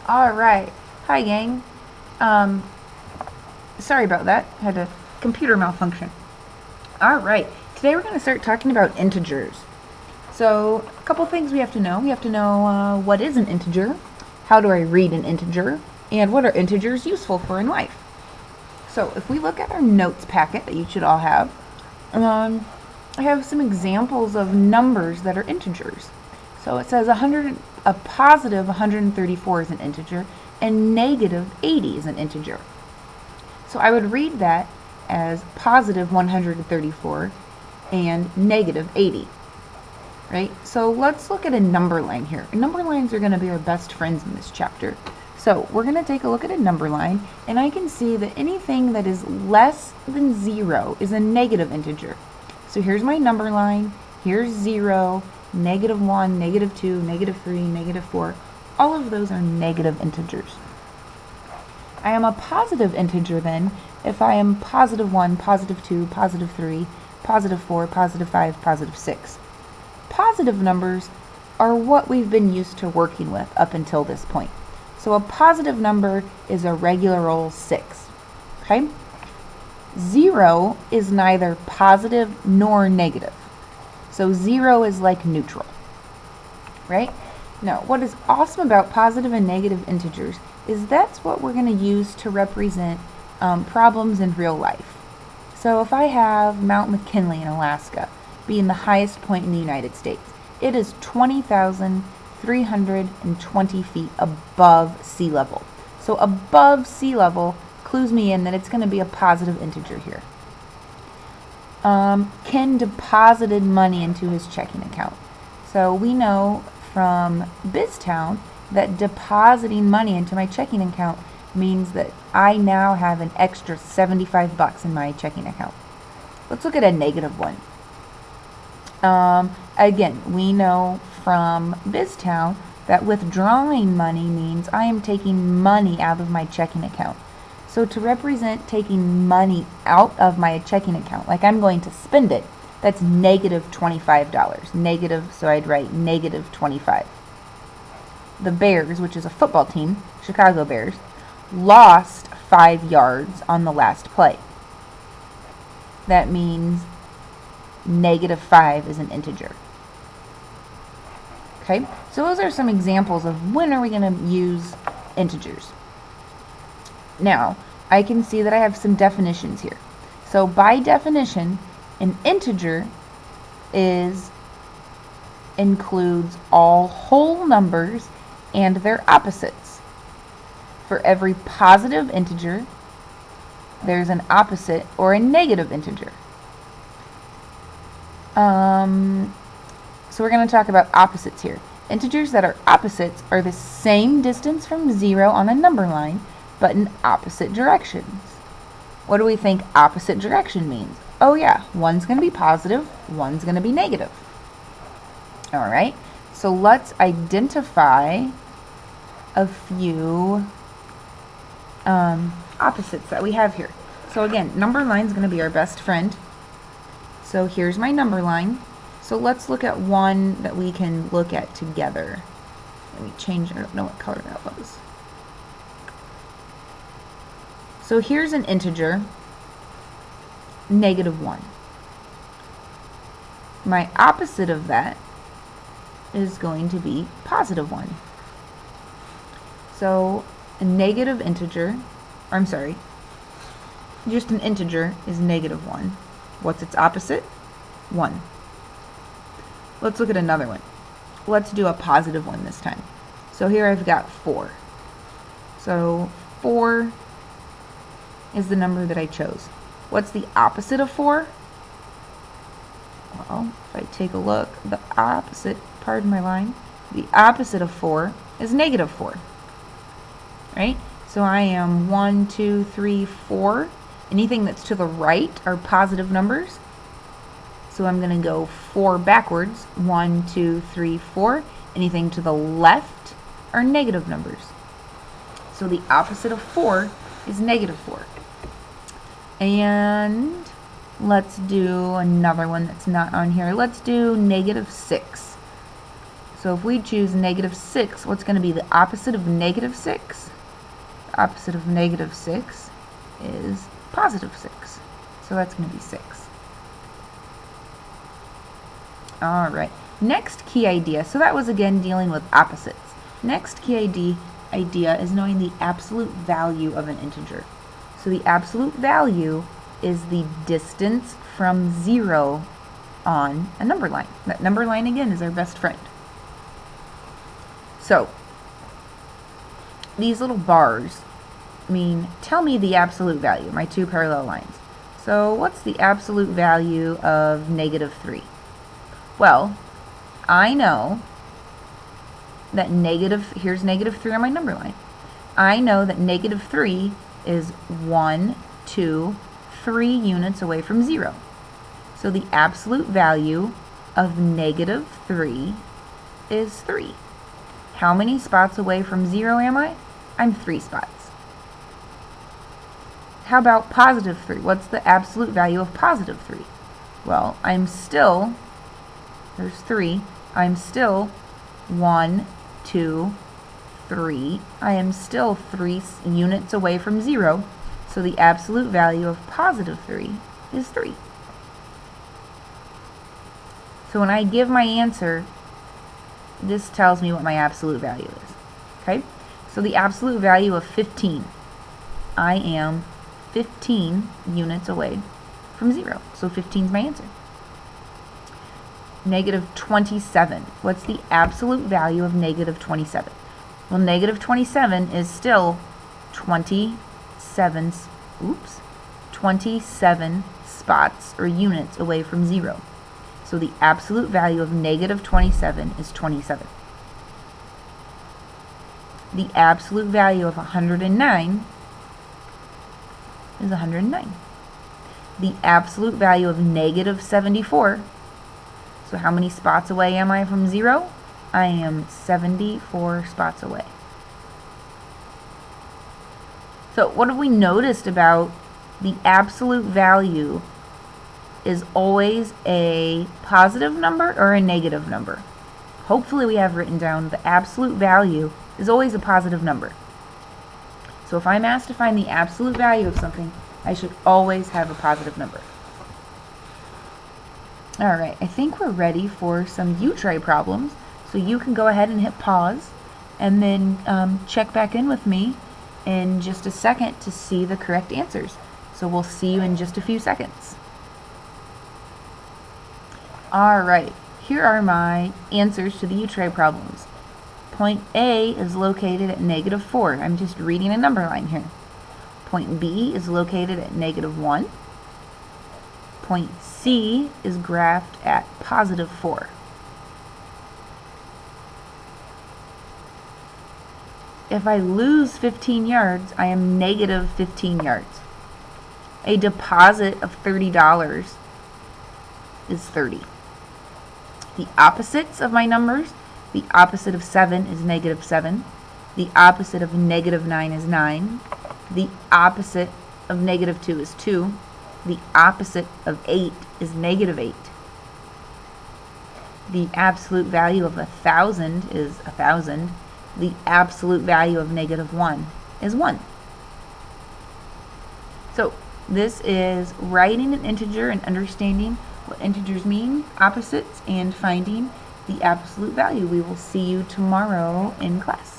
All right. Hi, gang. Um, Sorry about that. Had a computer malfunction. All right. Today we're going to start talking about integers. So, a couple things we have to know. We have to know what is an integer, how do I read an integer, and what are integers useful for in life. So, if we look at our notes packet that you should all have, I have some examples of numbers that are integers. So it says a positive 134 is an integer, and negative 80 is an integer. So I would read that as positive 134 and negative 80. Right? So let's look at a number line here. Number lines are going to be our best friends in this chapter. So we're going to take a look at a number line, and I can see that anything that is less than 0 is a negative integer. So here's my number line, here's 0, negative 1, negative 2, negative 3, negative 4. All of those are negative integers. I am a positive integer then if I am positive 1, positive 2, positive 3, positive 4, positive 5, positive 6. Positive numbers are what we've been used to working with up until this point. So a positive number is a regular old 6. Okay? 0 is neither positive nor negative. So 0 is like neutral. Right? Now, what is awesome about positive and negative integers is that's what we're going to use to represent problems in real life. So if I have Mount McKinley in Alaska being the highest point in the United States, it is 20,320 feet above sea level. So above sea level clues me in that it's going to be a positive integer here. Ken deposited money into his checking account. So we know from BizTown that depositing money into my checking account means that I now have an extra $75 in my checking account. Let's look at a negative one. Again, we know from BizTown that withdrawing money means I am taking money out of my checking account. So to represent taking money out of my checking account, like I'm going to spend it, that's negative $25. Negative, so I'd write negative 25. The Bears, which is a football team, Chicago Bears, lost 5 yards on the last play. That means negative 5 is an integer. Okay, so those are some examples of when are we going to use integers. Now, I can see that I have some definitions here. So by definition, an integer includes all whole numbers and their opposites. For every positive integer, there's an opposite or a negative integer. So we're going to talk about opposites here. Integers that are opposites are the same distance from 0 on a number line, but in opposite directions. What do we think opposite direction means? Oh yeah, one's going to be positive, one's going to be negative. All right, so let's identify a few opposites that we have here. So again, number line is going to be our best friend. So here's my number line. So let's look at one that we can look at together. Let me change, I don't know what color that was. So here's an integer, negative 1. My opposite of that is going to be positive 1. So a negative integer, or I'm sorry, just an integer is negative 1. What's its opposite? 1. Let's look at another one. Let's do a positive one this time. So here I've got 4. So 4 is the number that I chose. What's the opposite of 4? Well, if I take a look, the opposite, pardon my line, the opposite of 4 is negative 4. Right? So I am 1, 2, 3, 4. Anything that's to the right are positive numbers. So I'm going to go 4 backwards. 1, 2, 3, 4. Anything to the left are negative numbers. So the opposite of 4 is negative 4. And let's do another one that's not on here. Let's do negative 6. So if we choose negative 6, what's going to be the opposite of negative 6? The opposite of negative 6 is positive 6. So that's going to be 6. Alright, next key idea. So that was again dealing with opposites. Next key idea is knowing the absolute value of an integer. So the absolute value is the distance from 0 on a number line. That number line again is our best friend. So these little bars tell me the absolute value, my two parallel lines. So what's the absolute value of negative 3? Well, I know that here's negative 3 on my number line. I know that negative 3 is 1, 2, 3 units away from 0. So the absolute value of negative 3 is 3. How many spots away from 0 am I? I'm 3 spots. How about positive 3? What's the absolute value of positive 3? Well, there's 3. I'm still 1, 2, 3. I am still 3 units away from 0. So the absolute value of positive 3 is 3. So when I give my answer, this tells me what my absolute value is. Okay? So the absolute value of 15. I am 15 units away from 0. So 15 is my answer. Negative 27. What's the absolute value of negative 27? Well, negative 27 is still 27 spots or units away from 0. So the absolute value of negative 27 is 27. The absolute value of 109 is 109. The absolute value of negative 74. So how many spots away am I from 0? I am 74 spots away. So what have we noticed about the absolute value is always a positive number or a negative number? Hopefully we have written down the absolute value is always a positive number. So if I'm asked to find the absolute value of something, I should always have a positive number. Alright, I think we're ready for some U-tray problems. So you can go ahead and hit pause and then check back in with me in just a second to see the correct answers. So we'll see you in just a few seconds. Alright, here are my answers to the U-tray problems. Point A is located at negative 4. I'm just reading a number line here. Point B is located at negative 1. Point C is graphed at positive 4. If I lose 15 yards, I am negative 15 yards. A deposit of $30 is 30. The opposites of my numbers, the opposite of 7 is negative 7. The opposite of negative 9 is 9. The opposite of negative 2 is 2. The opposite of 8 is negative 8. The absolute value of 1,000 is 1,000. The absolute value of negative 1 is 1. So this is writing an integer and understanding what integers mean, opposites, and finding the absolute value. We will see you tomorrow in class.